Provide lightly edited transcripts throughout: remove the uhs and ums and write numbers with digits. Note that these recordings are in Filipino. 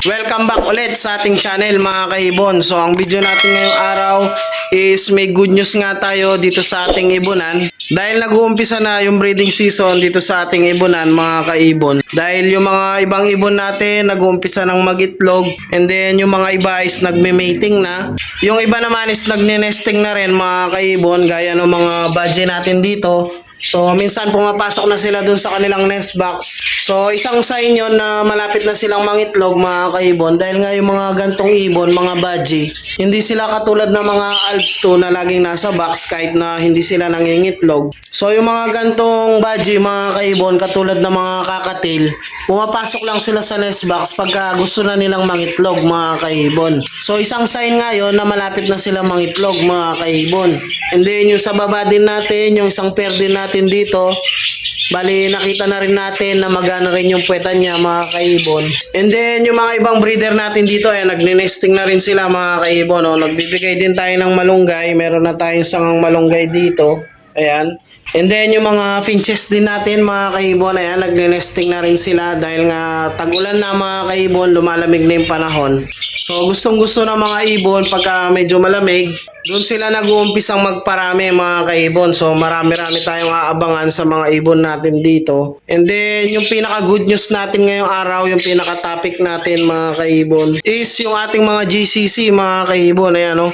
Welcome back ulit sa ating channel mga kaibon. So ang video natin ngayong araw is may good news nga tayo dito sa ating ibunan. Dahil nag-uumpisa na yung breeding season dito sa ating ibunan mga kaibon. Dahil yung mga ibang ibon natin nag-uumpisa ng mag-itlog. And then yung mga iba is nagme-mating na. Yung iba naman is nagne-nesting na rin mga kaibon. Gaya ng mga budget natin dito. So minsan pumapasok na sila dun sa kanilang nest box. So isang sign yun na malapit na silang mangitlog mga kaibon. Dahil nga yung mga gantong ibon, mga budgie, hindi sila katulad ng mga Alps 2 na laging nasa box kahit na hindi sila nangingitlog. So yung mga gantong budgie mga kaibon, katulad ng mga kakatil, pumapasok lang sila sa nest box pagka gusto na nilang mangitlog mga kaibon. So isang sign nga yun na malapit na silang mangitlog mga kaibon. And then yung sa baba din natin, yung isang pair din natin dito, bali nakita na rin natin na magana rin yung puwetan niya mga kaibon. And then yung mga ibang breeder natin dito, nagne-nesting na rin sila mga kaibon. Nagbibigay din tayo ng malunggay, meron na tayong sangang malunggay dito. Ayan. And then yung mga finches din natin mga kaibon, nagne-nesting na rin sila dahil nga tag-ulan na mga kaibon, lumalamig na yung panahon. So gustong gusto ng mga ibon pagka medyo malamig, doon sila nag-uumpisang magparami mga kaibon. So marami-rami tayong aabangan sa mga ibon natin dito. And then yung pinaka good news natin ngayong araw, yung pinaka topic natin mga kaibon, is yung ating mga GCC mga kaibon. Ayan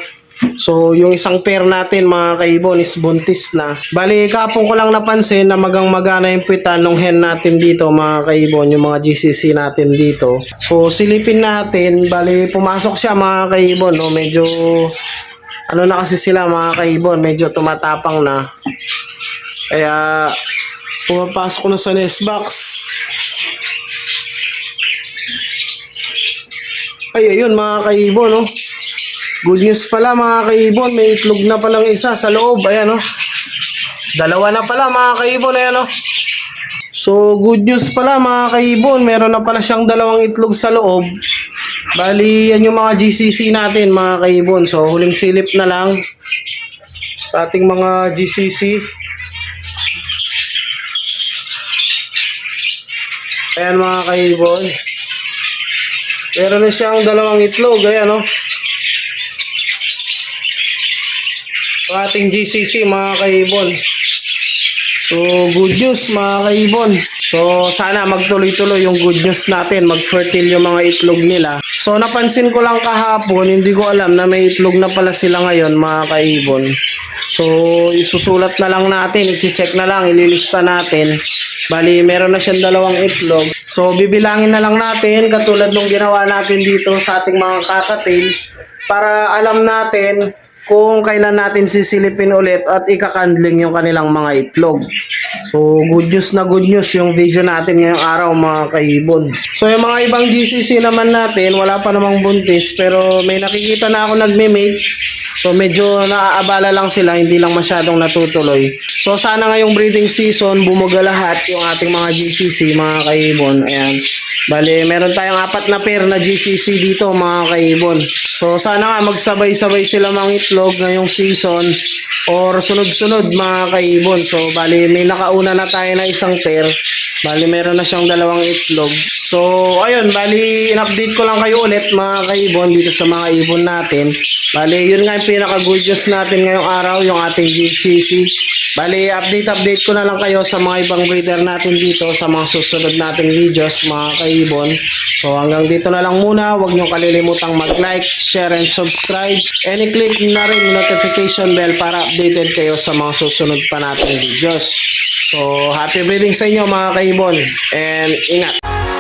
So yung isang pair natin mga kaibon is buntis na. Bali kapon ko lang napansin na magana yung puwitan ng hen natin dito mga kaibon, yung mga GCC natin dito. So silipin natin, bali pumasok siya mga kaibon. Medyo ano na kasi sila mga kaibon, medyo tumatapang na. Kaya pumapasok na sa nest box. Ay ayun mga kaibon Good news pala mga kaibon, may itlog na palang isa sa loob. Ayan Dalawa na pala mga kaibon, ayan So good news pala mga kaibon, meron na pala siyang dalawang itlog sa loob. Bali yan yung mga GCC natin mga kaibon. So huling silip na lang sa ating mga GCC. Ayan mga kaibon, meron na siyang dalawang itlog. Ayan ating GCC mga kaibon. So good news mga kaibon. So sana magtuloy-tuloy yung good news natin, mag-fertile yung mga itlog nila. So napansin ko lang kahapon, hindi ko alam na may itlog na pala sila ngayon mga kaibon. So isusulat na lang natin, i-check na lang, ililista natin. Bali meron na siyang dalawang itlog. So bibilangin na lang natin katulad nung ginawa natin dito sa ating mga kakatil, para alam natin kung kailan natin sisilipin ulit at ikakandling yung kanilang mga itlog. So good news na good news yung video natin ngayong araw mga kaibon. So yung mga ibang GCC naman natin, wala pa namang buntis, pero may nakikita na ako nagme-mate. So medyo naaabala lang sila, hindi lang masyadong natutuloy. So sana ngayong breeding season bumuga lahat yung ating mga GCC mga kaibon. Ayan. Bali meron tayong 4 na pair na GCC dito mga kaibon. So sana nga magsabay-sabay sila mangitlog ngayong season or sunod-sunod mga kaibon. So bali may nakauna na tayo na isang pair. Bali meron na siyang dalawang itlog. So ayun, bali in-update ko lang kayo ulit mga kaibon dito sa mga ibon natin. Bali yun nga yung pinaka good news natin ngayong araw, yung ating GCC. Bali update ko na lang kayo sa mga ibang breeder natin dito sa mga susunod nating videos mga kaibon. So hanggang dito na lang muna. Huwag nyo kalilimutang mag-like, share, and subscribe. And i-click na rin yung notification bell para updated kayo sa mga susunod pa nating videos. So happy breeding sa inyo mga kaibon. And ingat!